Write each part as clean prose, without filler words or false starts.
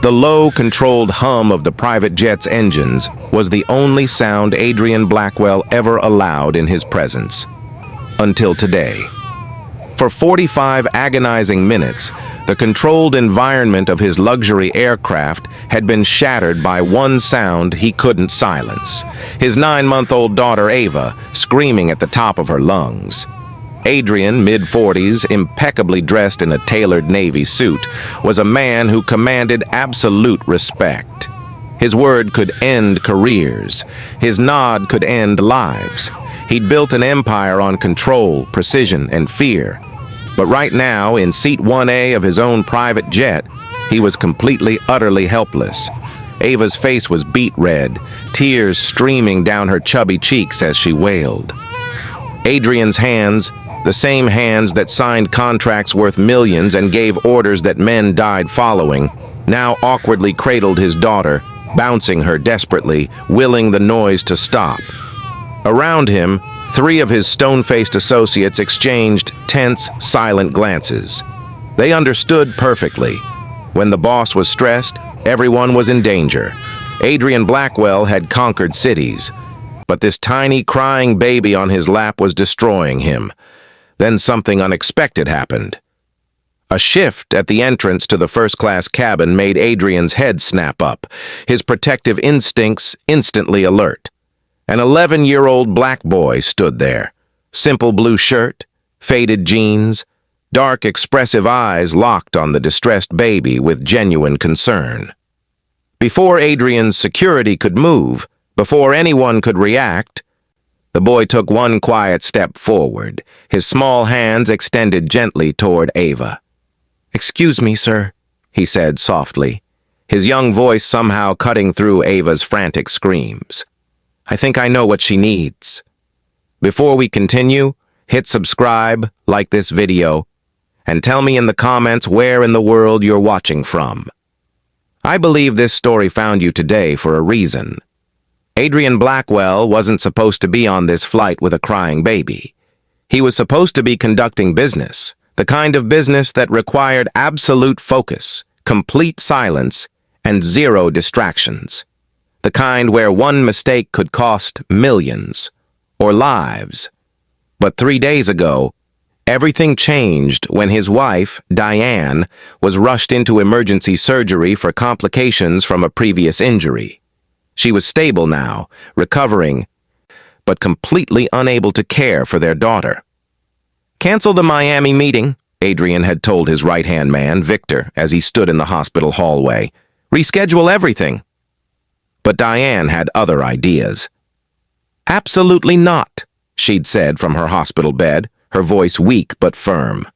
The low, controlled hum of the private jet's engines was the only sound Adrian Blackwell ever allowed in his presence. Until today. For 45 agonizing minutes, the controlled environment of his luxury aircraft had been shattered by one sound he couldn't silence. His 9-month-old daughter Ava screaming at the top of her lungs. Adrian, mid-40s, impeccably dressed in a tailored Navy suit, was a man who commanded absolute respect. His word could end careers. His nod could end lives. He'd built an empire on control, precision, and fear. But right now, in seat 1A of his own private jet, he was completely, utterly helpless. Ava's face was beet red, tears streaming down her chubby cheeks as she wailed. Adrian's hands, the same hands that signed contracts worth millions and gave orders that men died following, now awkwardly cradled his daughter, bouncing her desperately, willing the noise to stop. Around him, 3 of his stone-faced associates exchanged tense, silent glances. They understood perfectly. When the boss was stressed, everyone was in danger. Adrian Blackwell had conquered cities, but this tiny, crying baby on his lap was destroying him. Then something unexpected happened. A shift at the entrance to the first-class cabin made Adrian's head snap up, his protective instincts instantly alert. An 11-year-old black boy stood there. Simple blue shirt, faded jeans, dark, expressive eyes locked on the distressed baby with genuine concern. Before Adrian's security could move, before anyone could react, the boy took one quiet step forward, his small hands extended gently toward Ava. "Excuse me, sir," he said softly, his young voice somehow cutting through Ava's frantic screams. "I think I know what she needs." Before we continue, hit subscribe, like this video, and tell me in the comments where in the world you're watching from. I believe this story found you today for a reason. Adrian Blackwell wasn't supposed to be on this flight with a crying baby. He was supposed to be conducting business, the kind of business that required absolute focus, complete silence, and zero distractions. The kind where one mistake could cost millions, or lives. But 3 days ago, everything changed when his wife, Diane, was rushed into emergency surgery for complications from a previous injury. She was stable now, recovering, but completely unable to care for their daughter. "Cancel the Miami meeting," Adrian had told his right-hand man, Victor, as he stood in the hospital hallway. "Reschedule everything." But Diane had other ideas. "Absolutely not," she'd said from her hospital bed, her voice weak but firm.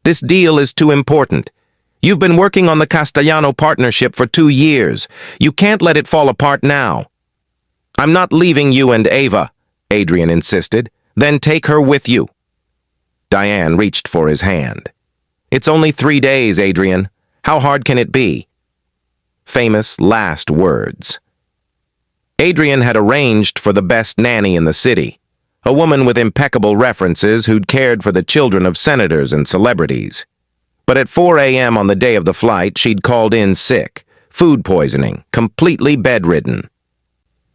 "This deal is too important. You've been working on the Castellano partnership for 2 years. You can't let it fall apart now." "I'm not leaving you and Ava," Adrian insisted. "Then take her with you." Diane reached for his hand. "It's only 3 days, Adrian. How hard can it be?" Famous last words. Adrian had arranged for the best nanny in the city, a woman with impeccable references who'd cared for the children of senators and celebrities. But at 4 a.m. on the day of the flight, she'd called in sick, food poisoning, completely bedridden.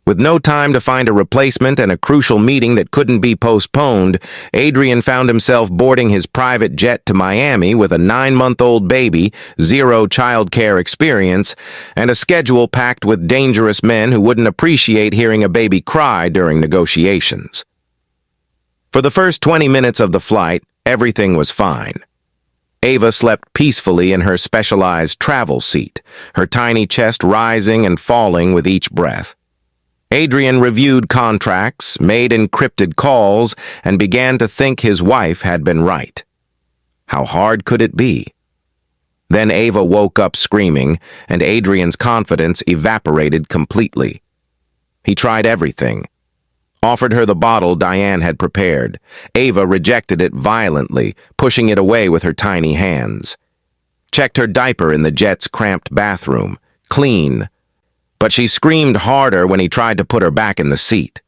With no time to find a replacement and a crucial meeting that couldn't be postponed, Adrian found himself boarding his private jet to Miami with a 9-month-old baby, zero childcare experience, and a schedule packed with dangerous men who wouldn't appreciate hearing a baby cry during negotiations. For the first 20 minutes of the flight, everything was fine. Ava slept peacefully in her specialized travel seat, her tiny chest rising and falling with each breath. Adrian reviewed contracts, made encrypted calls, and began to think his wife had been right. How hard could it be? Then Ava woke up screaming, and Adrian's confidence evaporated completely. He tried everything. Offered her the bottle Diane had prepared. Ava rejected it violently, pushing it away with her tiny hands. Checked her diaper in the jet's cramped bathroom. Clean. But she screamed harder when he tried to put her back in the seat.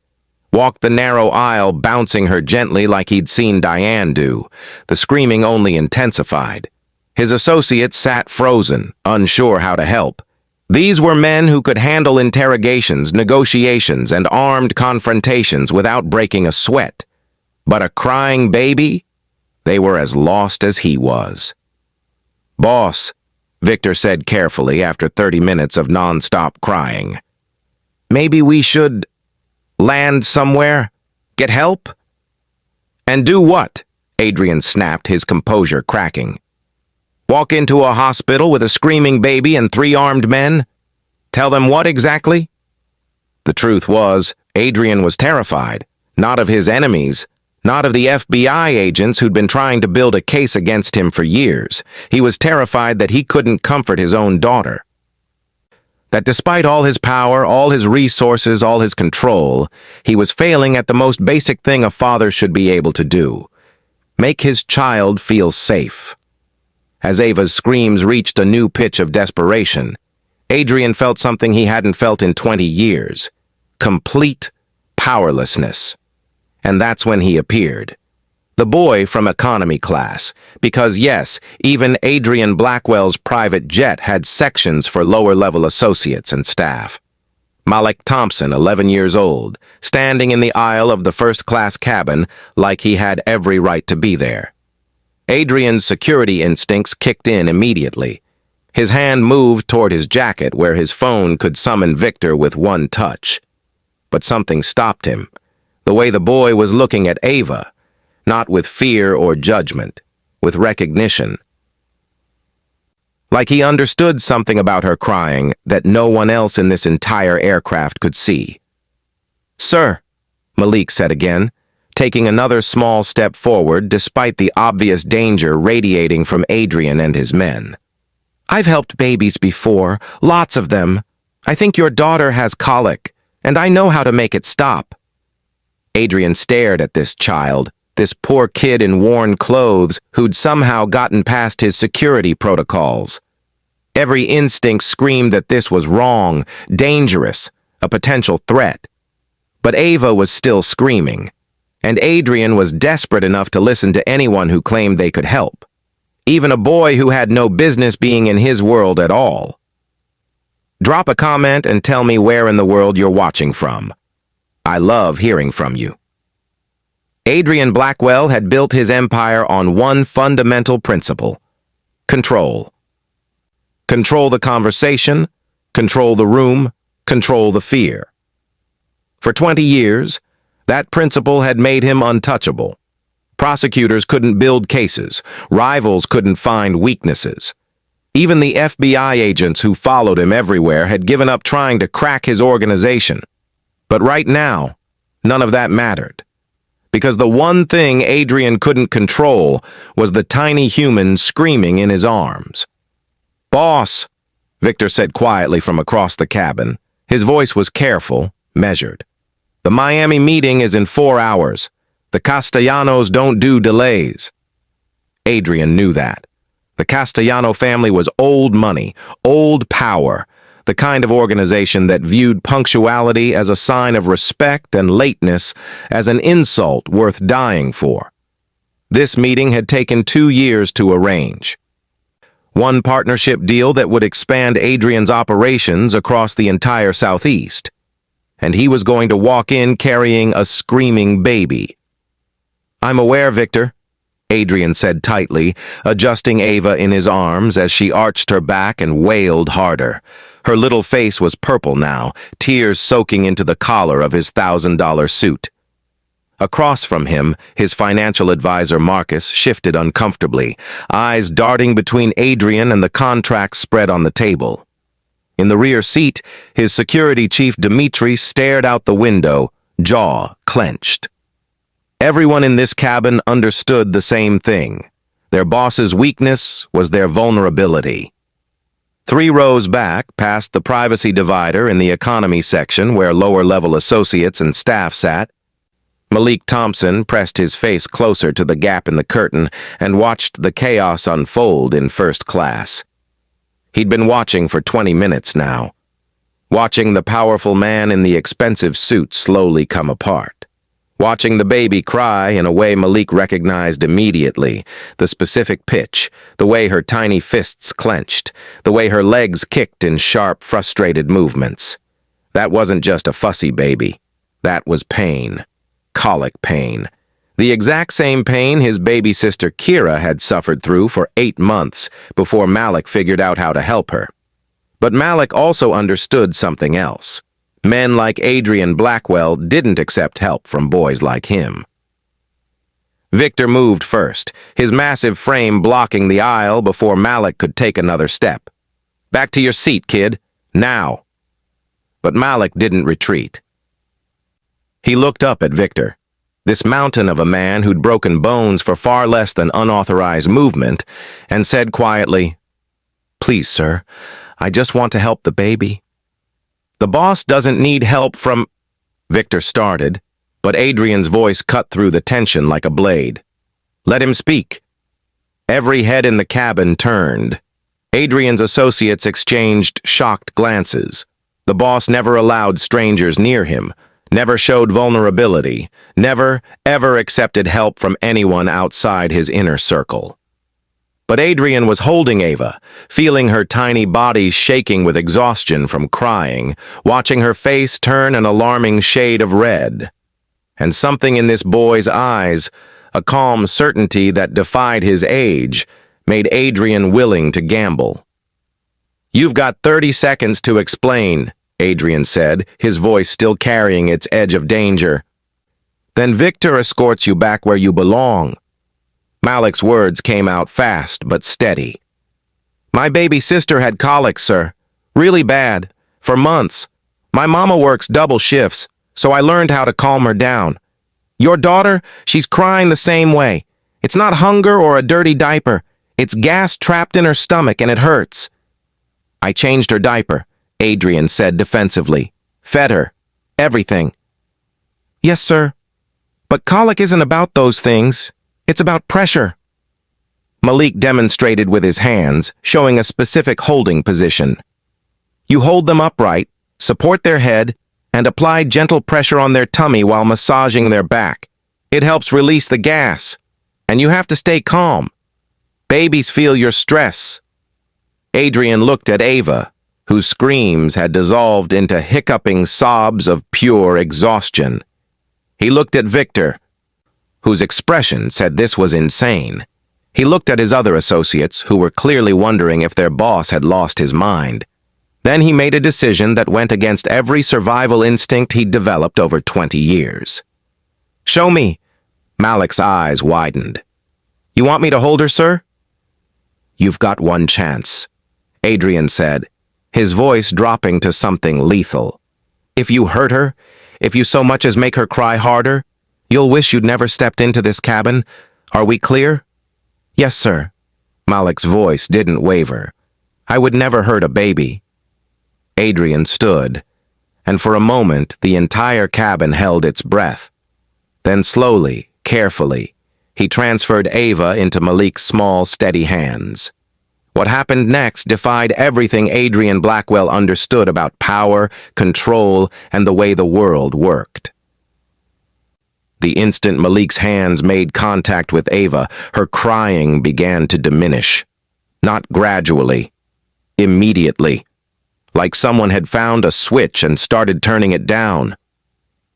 Walked the narrow aisle, bouncing her gently like he'd seen Diane do. The screaming only intensified. His associates sat frozen, unsure how to help. These were men who could handle interrogations, negotiations, and armed confrontations without breaking a sweat. But a crying baby? They were as lost as he was. "Boss," Victor said carefully after 30 minutes of non-stop crying. "Maybe we should land somewhere? Get help?" "And do what?" Adrian snapped, his composure cracking. "Walk into a hospital with a screaming baby and 3 armed men? Tell them what exactly?" The truth was, Adrian was terrified, not of his enemies, not of the FBI agents who'd been trying to build a case against him for years. He was terrified that he couldn't comfort his own daughter. That despite all his power, all his resources, all his control, he was failing at the most basic thing a father should be able to do: make his child feel safe. As Ava's screams reached a new pitch of desperation, Adrian felt something he hadn't felt in 20 years: complete powerlessness. And that's when he appeared. The boy from economy class, because yes, even Adrian Blackwell's private jet had sections for lower-level associates and staff. Malik Thompson, 11 years old, standing in the aisle of the first-class cabin like he had every right to be there. Adrian's security instincts kicked in immediately. His hand moved toward his jacket where his phone could summon Victor with one touch. But something stopped him. The way the boy was looking at Ava, not with fear or judgment, with recognition. Like he understood something about her crying that no one else in this entire aircraft could see. "Sir," Malik said again, taking another small step forward despite the obvious danger radiating from Adrian and his men. "I've helped babies before, lots of them. I think your daughter has colic, and I know how to make it stop." Adrian stared at this child, this poor kid in worn clothes who'd somehow gotten past his security protocols. Every instinct screamed that this was wrong, dangerous, a potential threat. But Ava was still screaming, and Adrian was desperate enough to listen to anyone who claimed they could help, even a boy who had no business being in his world at all. "Drop a comment and tell me where in the world you're watching from. I love hearing from you." Adrian Blackwell had built his empire on one fundamental principle: control. Control the conversation, control the room, control the fear. For 20 years, that principle had made him untouchable. Prosecutors couldn't build cases, rivals couldn't find weaknesses. Even the FBI agents who followed him everywhere had given up trying to crack his organization. But right now, none of that mattered. Because the one thing Adrian couldn't control was the tiny human screaming in his arms. "Boss," Victor said quietly from across the cabin. His voice was careful, measured. "The Miami meeting is in 4 hours. The Castellanos don't do delays." Adrian knew that. The Castellano family was old money, old power, the kind of organization that viewed punctuality as a sign of respect and lateness as an insult worth dying for. This meeting had taken 2 years to arrange. One partnership deal that would expand Adrian's operations across the entire Southeast. And he was going to walk in carrying a screaming baby. "I'm aware, Victor," Adrian said tightly, adjusting Ava in his arms as she arched her back and wailed harder. Her little face was purple now, tears soaking into the collar of his $1,000 suit. Across from him, his financial advisor Marcus shifted uncomfortably, eyes darting between Adrian and the contracts spread on the table. In the rear seat, his security chief Dimitri stared out the window, jaw clenched. Everyone in this cabin understood the same thing. Their boss's weakness was their vulnerability. 3 rows back, past the privacy divider in the economy section where lower-level associates and staff sat, Malik Thompson pressed his face closer to the gap in the curtain and watched the chaos unfold in first class. He'd been watching for 20 minutes now, watching the powerful man in the expensive suit slowly come apart, watching the baby cry in a way Malik recognized immediately, the specific pitch, the way her tiny fists clenched, the way her legs kicked in sharp, frustrated movements. That wasn't just a fussy baby. That was pain. Colic pain. The exact same pain his baby sister Kira had suffered through for 8 months before Malik figured out how to help her. But Malik also understood something else. Men like Adrian Blackwell didn't accept help from boys like him. Victor moved first, his massive frame blocking the aisle before Malik could take another step. "Back to your seat, kid. Now." But Malik didn't retreat. He looked up at Victor, this mountain of a man who'd broken bones for far less than unauthorized movement, and said quietly, "Please, sir, I just want to help the baby." "The boss doesn't need help from—" Victor started, but Adrian's voice cut through the tension like a blade. "Let him speak." Every head in the cabin turned. Adrian's associates exchanged shocked glances. The boss never allowed strangers near him, never showed vulnerability, never, ever accepted help from anyone outside his inner circle. But Adrian was holding Ava, feeling her tiny body shaking with exhaustion from crying, watching her face turn an alarming shade of red. And something in this boy's eyes, a calm certainty that defied his age, made Adrian willing to gamble. "You've got 30 seconds to explain," Adrian said, his voice still carrying its edge of danger. "Then Victor escorts you back where you belong." Malik's words came out fast but steady. "My baby sister had colic, sir. Really bad. For months. My mama works double shifts, so I learned how to calm her down. Your daughter, she's crying the same way. It's not hunger or a dirty diaper. It's gas trapped in her stomach and it hurts." "I changed her diaper," Adrian said defensively. "Fed her. Everything." "Yes, sir. But colic isn't about those things. It's about pressure." Malik demonstrated with his hands, showing a specific holding position. "You hold them upright, support their head, and apply gentle pressure on their tummy while massaging their back. It helps release the gas. And you have to stay calm. Babies feel your stress." Adrian looked at Ava, whose screams had dissolved into hiccuping sobs of pure exhaustion. He looked at Victor, whose expression said this was insane. He looked at his other associates, who were clearly wondering if their boss had lost his mind. Then he made a decision that went against every survival instinct he'd developed over 20 years. "Show me." Malik's eyes widened. "You want me to hold her, sir?" "You've got one chance," Adrian said, his voice dropping to something lethal. "If you hurt her, if you so much as make her cry harder, you'll wish you'd never stepped into this cabin. Are we clear?" "Yes, sir." Malik's voice didn't waver. "I would never hurt a baby." Adrian stood, and for a moment the entire cabin held its breath. Then slowly, carefully, he transferred Ava into Malik's small, steady hands. What happened next defied everything Adrian Blackwell understood about power, control, and the way the world worked. The instant Malik's hands made contact with Ava, her crying began to diminish. Not gradually, immediately, like someone had found a switch and started turning it down.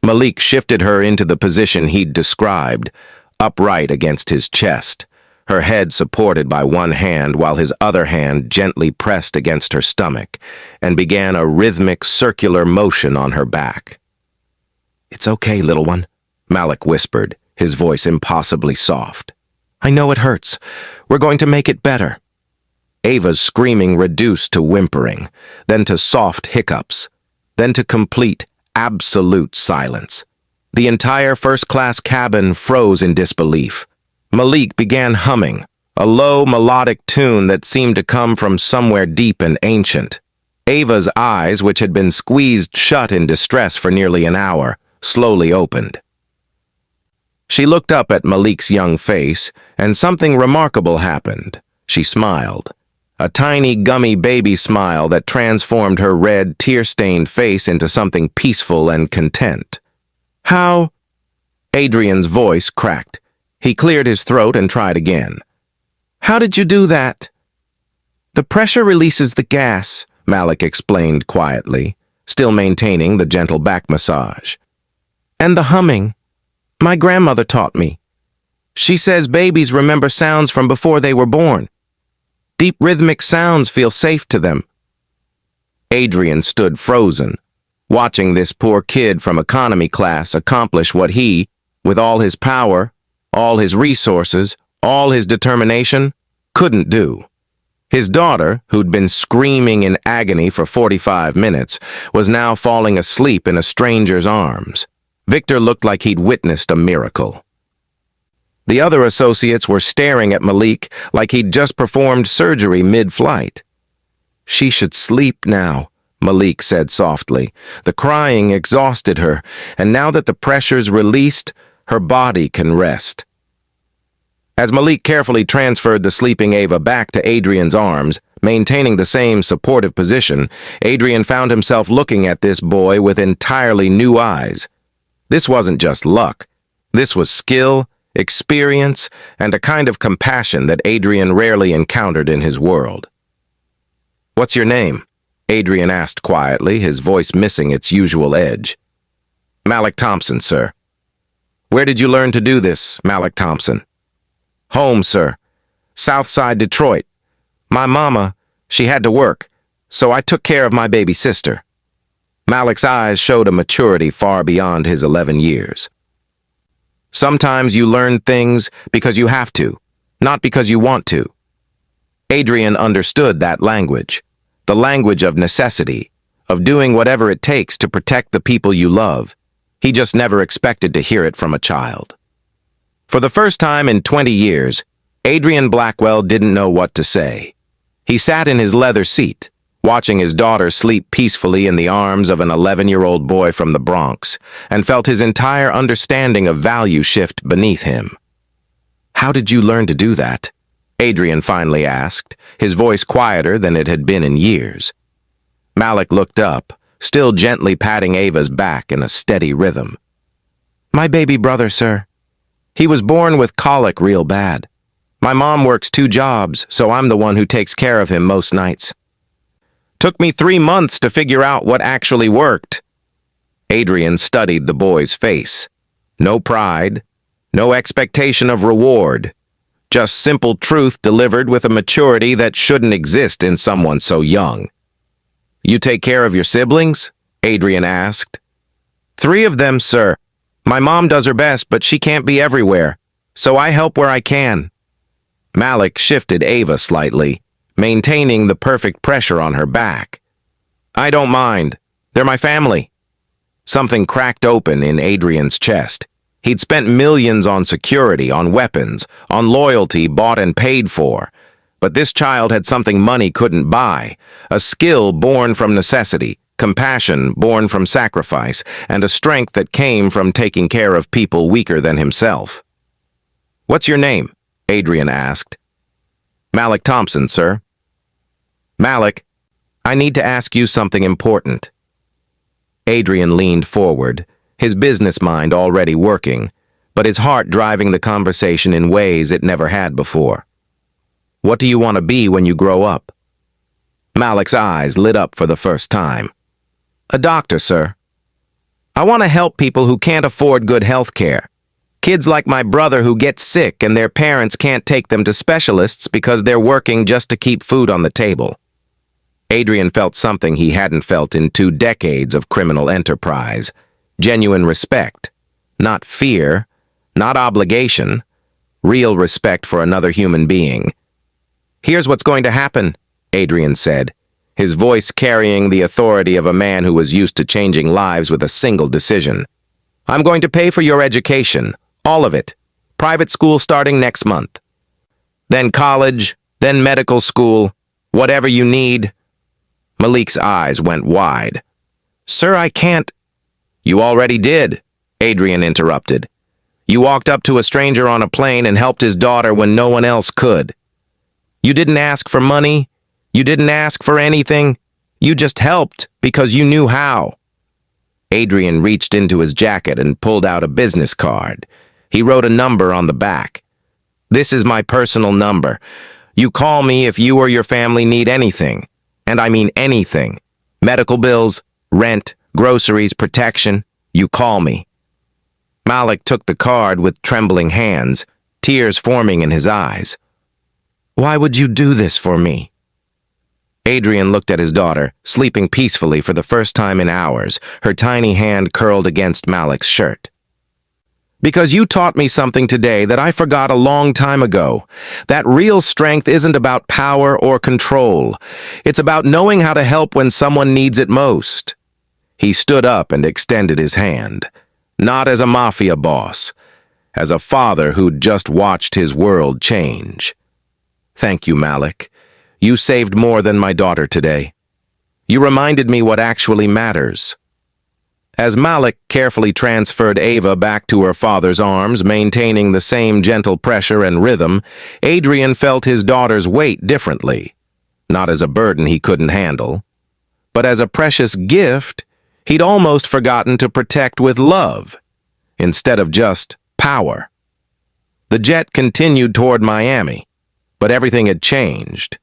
Malik shifted her into the position he'd described, upright against his chest, her head supported by one hand while his other hand gently pressed against her stomach, and began a rhythmic circular motion on her back. "It's okay, little one," Malik whispered, his voice impossibly soft. "I know it hurts. We're going to make it better." Ava's screaming reduced to whimpering, then to soft hiccups, then to complete, absolute silence. The entire first-class cabin froze in disbelief. Malik began humming, a low melodic tune that seemed to come from somewhere deep and ancient. Ava's eyes, which had been squeezed shut in distress for nearly an hour, slowly opened. She looked up at Malik's young face, and something remarkable happened. She smiled. A tiny, gummy baby smile that transformed her red, tear-stained face into something peaceful and content. "How?" Adrian's voice cracked. He cleared his throat and tried again. "How did you do that?" "The pressure releases the gas," Malik explained quietly, still maintaining the gentle back massage. "And the humming. My grandmother taught me. She says babies remember sounds from before they were born. Deep rhythmic sounds feel safe to them." Adrian stood frozen, watching this poor kid from economy class accomplish what he, with all his power, all his resources, all his determination, couldn't do. His daughter, who'd been screaming in agony for 45 minutes, was now falling asleep in a stranger's arms. Victor looked like he'd witnessed a miracle. The other associates were staring at Malik like he'd just performed surgery mid-flight. "She should sleep now," Malik said softly. The crying exhausted her, and now that the pressure's released, her body can rest. As Malik carefully transferred the sleeping Ava back to Adrian's arms, maintaining the same supportive position, Adrian found himself looking at this boy with entirely new eyes. This wasn't just luck. This was skill, experience, and a kind of compassion that Adrian rarely encountered in his world. "What's your name?" Adrian asked quietly, his voice missing its usual edge. "Malik Thompson, sir." "Where did you learn to do this, Malik Thompson?" "Home, sir. Southside Detroit. My mama, she had to work, so I took care of my baby sister." Malik's eyes showed a maturity far beyond his 11 years. "Sometimes you learn things because you have to, not because you want to." Adrian understood that language, the language of necessity, of doing whatever it takes to protect the people you love. He just never expected to hear it from a child. For the first time in 20 years, Adrian Blackwell didn't know what to say. He sat in his leather seat, watching his daughter sleep peacefully in the arms of an 11-year-old boy from the Bronx, and felt his entire understanding of value shift beneath him. "How did you learn to do that?" Adrian finally asked, his voice quieter than it had been in years. Malik looked up, still gently patting Ava's back in a steady rhythm. "My baby brother, sir. He was born with colic real bad. My mom works 2 jobs, so I'm the one who takes care of him most nights. Took me 3 months to figure out what actually worked." Adrian studied the boy's face. No pride, no expectation of reward. Just simple truth delivered with a maturity that shouldn't exist in someone so young. "You take care of your siblings?" Adrian asked. "3 of them, sir. My mom does her best, but she can't be everywhere, so I help where I can." Malik shifted Ava slightly, maintaining the perfect pressure on her back. "I don't mind. They're my family." Something cracked open in Adrian's chest. He'd spent millions on security, on weapons, on loyalty bought and paid for. But this child had something money couldn't buy, a skill born from necessity, compassion born from sacrifice, and a strength that came from taking care of people weaker than himself. "What's your name?" Adrian asked. "Malik Thompson, sir." "Malik, I need to ask you something important." Adrian leaned forward, his business mind already working, but his heart driving the conversation in ways it never had before. "What do you want to be when you grow up?" Malik's eyes lit up for the first time. "A doctor, sir. I want to help people who can't afford good health care. Kids like my brother who get sick and their parents can't take them to specialists because they're working just to keep food on the table." Adrian felt something he hadn't felt in 2 decades of criminal enterprise. Genuine respect. Not fear, not obligation. Real respect for another human being. "Here's what's going to happen," Adrian said, his voice carrying the authority of a man who was used to changing lives with a single decision. "I'm going to pay for your education, all of it. Private school starting next month. Then college, then medical school, whatever you need." Malik's eyes went wide. "Sir, I can't—" "You already did," Adrian interrupted. "You walked up to a stranger on a plane and helped his daughter when no one else could. You didn't ask for money. You didn't ask for anything. You just helped because you knew how." Adrian reached into his jacket and pulled out a business card. He wrote a number on the back. "This is my personal number. You call me if you or your family need anything. And I mean anything. Medical bills, rent, groceries, protection. You call me." Malik took the card with trembling hands, tears forming in his eyes. "Why would you do this for me?" Adrian looked at his daughter, sleeping peacefully for the first time in hours, her tiny hand curled against Malik's shirt. "Because you taught me something today that I forgot a long time ago. That real strength isn't about power or control. It's about knowing how to help when someone needs it most." He stood up and extended his hand, not as a mafia boss, as a father who'd just watched his world change. "Thank you, Malik. You saved more than my daughter today. You reminded me what actually matters." As Malik carefully transferred Ava back to her father's arms, maintaining the same gentle pressure and rhythm, Adrian felt his daughter's weight differently, not as a burden he couldn't handle, but as a precious gift he'd almost forgotten to protect with love, instead of just power. The jet continued toward Miami, but everything had changed.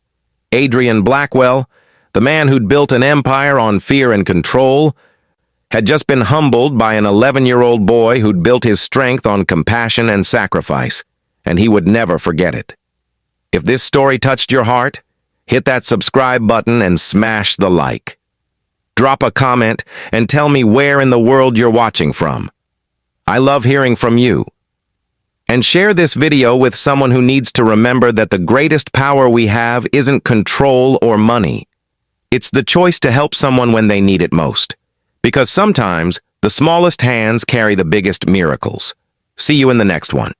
Adrian Blackwell, the man who'd built an empire on fear and control, had just been humbled by an 11-year-old boy who'd built his strength on compassion and sacrifice, and he would never forget it. If this story touched your heart, hit that subscribe button and smash the like. Drop a comment and tell me where in the world you're watching from. I love hearing from you. And share this video with someone who needs to remember that the greatest power we have isn't control or money. It's the choice to help someone when they need it most. Because sometimes, the smallest hands carry the biggest miracles. See you in the next one.